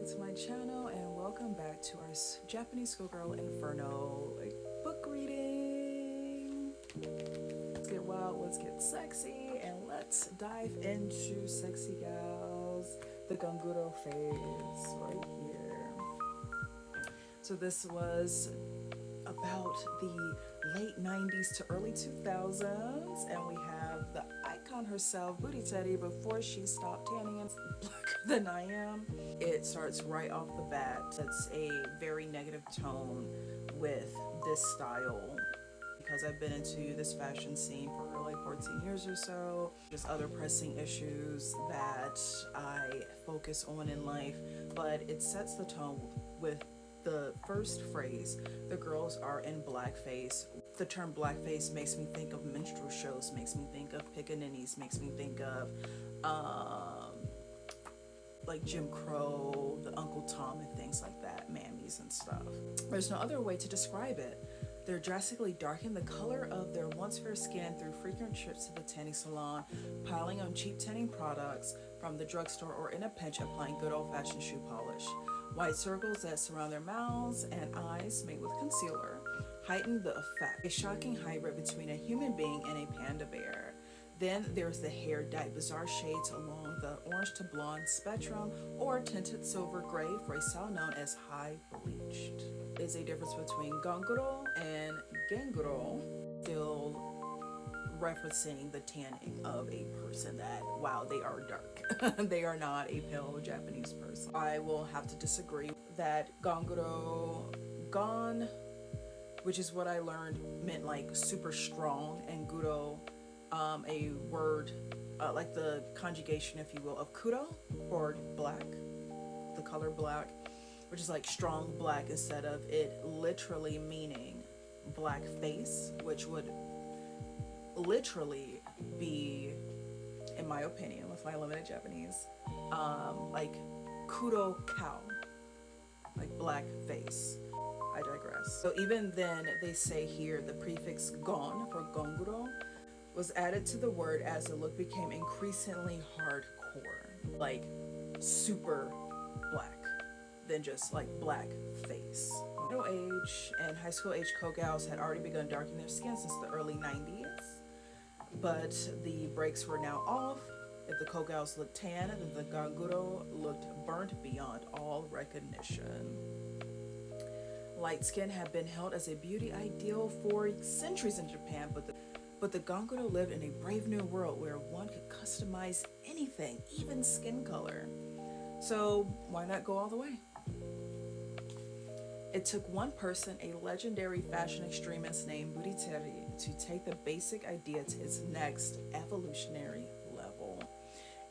back to my channel and welcome back to our Japanese schoolgirl Inferno book reading. Let's get wild, let's get sexy, and let's dive into Sexy Gals, the Ganguro phase right here. So this was about the late 90s to early 2000s, and we have the icon herself, Booty Teddy, before she stopped tanning and blacker than I am. It starts right off the bat. It's a very negative tone with this style because I've been into this fashion scene for like 14 years or so. There's other pressing issues that I focus on in life, but it sets the tone with the first phrase, the girls are in blackface. The term blackface makes me think of minstrel shows, makes me think of pickaninnies, makes me think of like Jim Crow, the Uncle Tom and things like that, mammies and stuff. There's no other way to describe it. They're drastically darken the color of their once fair skin through frequent trips to the tanning salon, piling on cheap tanning products from the drugstore, or in a pinch applying good old-fashioned shoe polish. White circles that surround their mouths and eyes made with concealer heighten the effect. A shocking hybrid between a human being and a panda bear. Then there's the hair dyed bizarre shades along the orange to blonde spectrum, or tinted silver gray for a style known as high bleached. There's a difference between ganguro and genguro, still referencing the tanning of a person that, wow, they are dark. They are not a pale Japanese person. I will have to disagree that ganguro, gon, which is what I learned meant like super strong, and guro, a word like the conjugation, if you will, of kuro, or black, the color black, which is like strong black instead of it literally meaning black face, which would literally be, in my opinion, with my limited Japanese, like kuro cow, like black face. I digress. So even then, they say here the prefix gon for gonguro was added to the word as the look became increasingly hardcore, like super black than just like black face. Middle age and high school age co-gals had already begun darkening their skin since the early 90s, but the brakes were now off. If the co-gals looked tan, then the ganguro looked burnt beyond all recognition. Light skin had been held as a beauty ideal for centuries in Japan, but the ganguro lived in a brave new world where one could customize anything, even skin color. So why not go all the way? It took one person, a legendary fashion extremist named Booty Teddy, to take the basic idea to its next evolutionary level.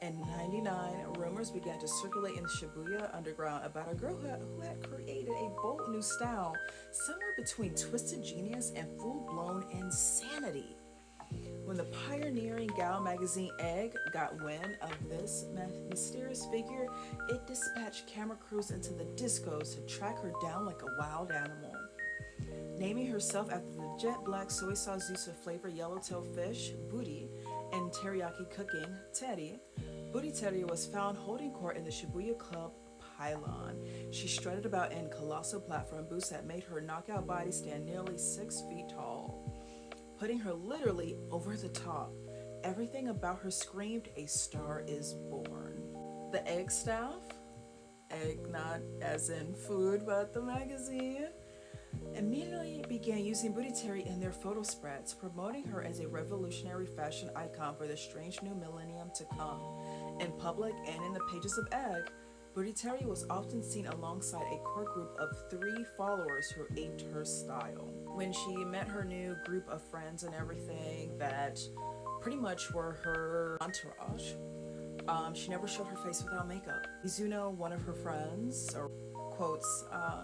In '99, rumors began to circulate in Shibuya underground about a girl who had created a bold new style somewhere between twisted genius and full-blown insanity. When the pioneering gal magazine Egg got wind of this mysterious figure, it dispatched camera crews into the discos to track her down like a wild animal. Naming herself after the jet black soy sauce zusa flavor yellowtail fish, Booty, and teriyaki cooking, Teddy, Booty Teddy was found holding court in the Shibuya club Pylon. She strutted about in colossal platform boots that made her knockout body stand nearly 6 feet tall, putting her literally over the top. Everything about her screamed, "A star is born." The Egg staff, egg not as in food, but the magazine, immediately began using Booty Teddy in their photo spreads, promoting her as a revolutionary fashion icon for the strange new millennium to come. In public and in the pages of Egg, Booty Teddy was often seen alongside a core group of 3 followers who aped her style. When she met her new group of friends and everything that pretty much were her entourage, she never showed her face without makeup. Mizuno, one of her friends, or quotes,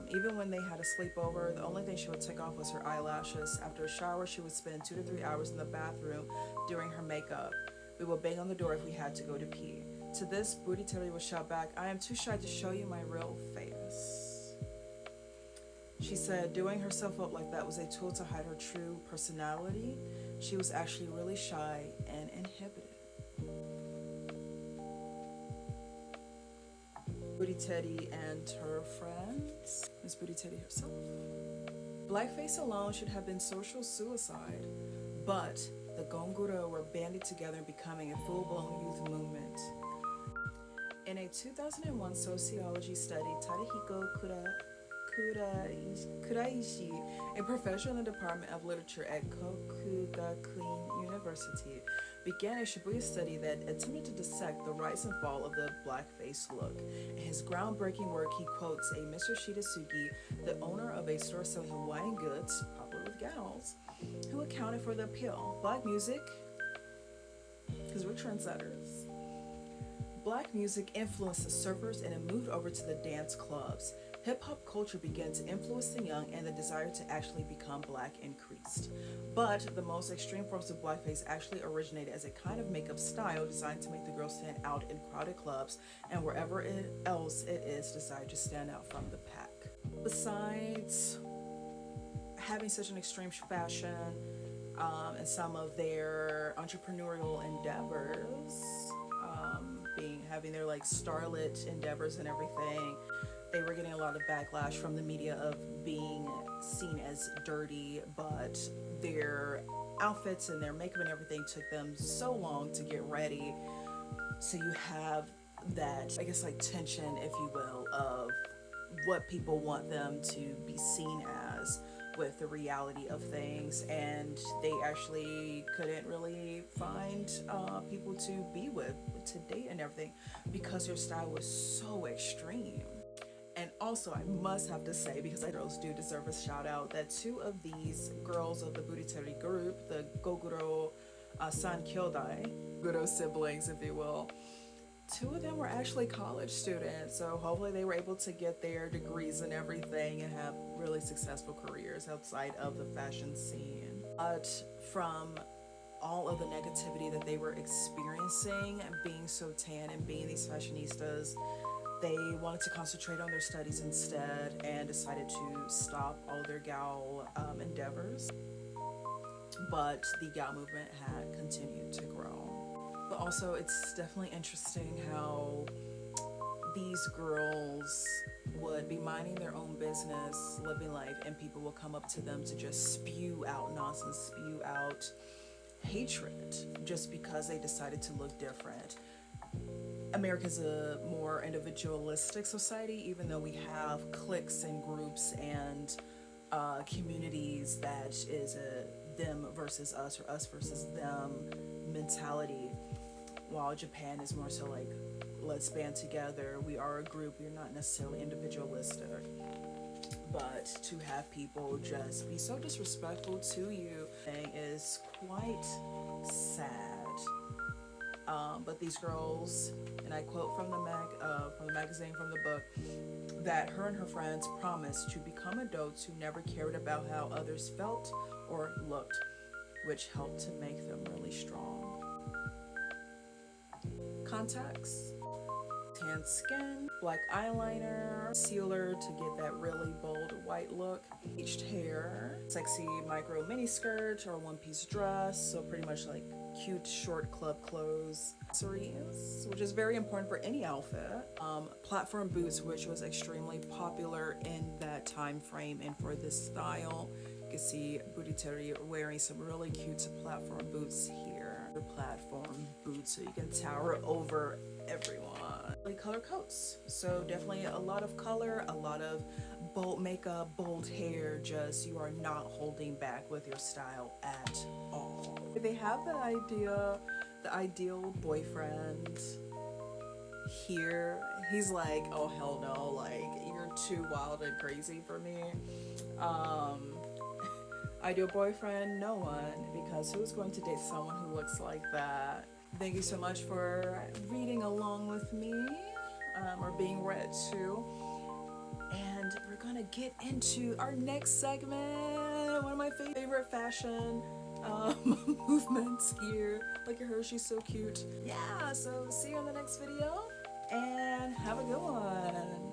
even when they had a sleepover, the only thing she would take off was her eyelashes. After a shower, she would spend 2 to 3 hours in the bathroom doing her makeup. We would bang on the door if we had to go to pee. To this, Booty Teddy would shout back, "I am too shy to show you my real face." She said doing herself up like that was a tool to hide her true personality. She was actually really shy and inhibited. Booty Teddy and her friends, Miss Booty Teddy herself. Blackface alone should have been social suicide, but the Gonguro were banded together and becoming a full-blown youth movement. In a 2001 sociology study, Tadahiko Kuraishi, a professor in the Department of Literature at Kokugakuin University, began a Shibuya study that attempted to dissect the rise and fall of the blackface look. In his groundbreaking work, he quotes a Mr. Shitasugi, the owner of a store selling Hawaiian goods, popular with gals, who accounted for the appeal. Black music, because we're trendsetters. Black music influenced the surfers and it moved over to the dance clubs. Hip-hop culture began to influence the young and the desire to actually become black increased. But the most extreme forms of blackface actually originated as a kind of makeup style designed to make the girls stand out in crowded clubs and wherever else it is desired to stand out from the pack. Besides having such an extreme fashion and some of their entrepreneurial endeavors, having their like starlet endeavors and everything, they were getting a lot of backlash from the media of being seen as dirty, but their outfits and their makeup and everything took them so long to get ready. So you have that, I guess, like tension, if you will, of what people want them to be seen as with the reality of things, and they actually couldn't really find people to be with, to date and everything, because their style was so extreme. And also, I must have to say, because I girls do deserve a shout out, that two of these girls of the Buriteri group, the Goguro San Kyodai, Goguro siblings, if you will, two of them were actually college students, so hopefully they were able to get their degrees and everything and have really successful careers outside of the fashion scene. But from all of the negativity that they were experiencing and being so tan and being these fashionistas, they wanted to concentrate on their studies instead and decided to stop all their gal endeavors. But the gal movement had continued to grow. But also, it's definitely interesting how these girls would be minding their own business, living life, and people will come up to them to just spew out nonsense, spew out hatred, just because they decided to look different. America's a more individualistic society, even though we have cliques and groups and communities that is a them versus us or us versus them mentality, while Japan is more so like, let's band together, we are a group, we're not necessarily individualistic. But to have people just be so disrespectful to you is quite sad. But these girls, and I quote from the magazine, from the book, that her and her friends promised to become adults who never cared about how others felt or looked, which helped to make them really strong. Contacts, tan skin, black eyeliner, sealer to get that really bold white look, bleached hair, sexy micro mini skirt or one-piece dress, so pretty much like cute short club clothes, accessories, which is very important for any outfit, platform boots, which was extremely popular in that time frame and for this style. You can see Buriteri wearing some really cute platform boots here. Platform boots, so you can tower over everyone. Color coats, so definitely a lot of color, a lot of bold makeup, bold hair, just you are not holding back with your style at all. They have the ideal boyfriend here. He's like, oh hell no, like you're too wild and crazy for me. Ideal boyfriend, no one, because who's going to date someone who looks like that? Thank you so much for reading along with me, or being read to. And we're gonna get into our next segment, one of my favorite fashion movements here. Look at her, she's so cute. Yeah, so see you in the next video, and have a good one.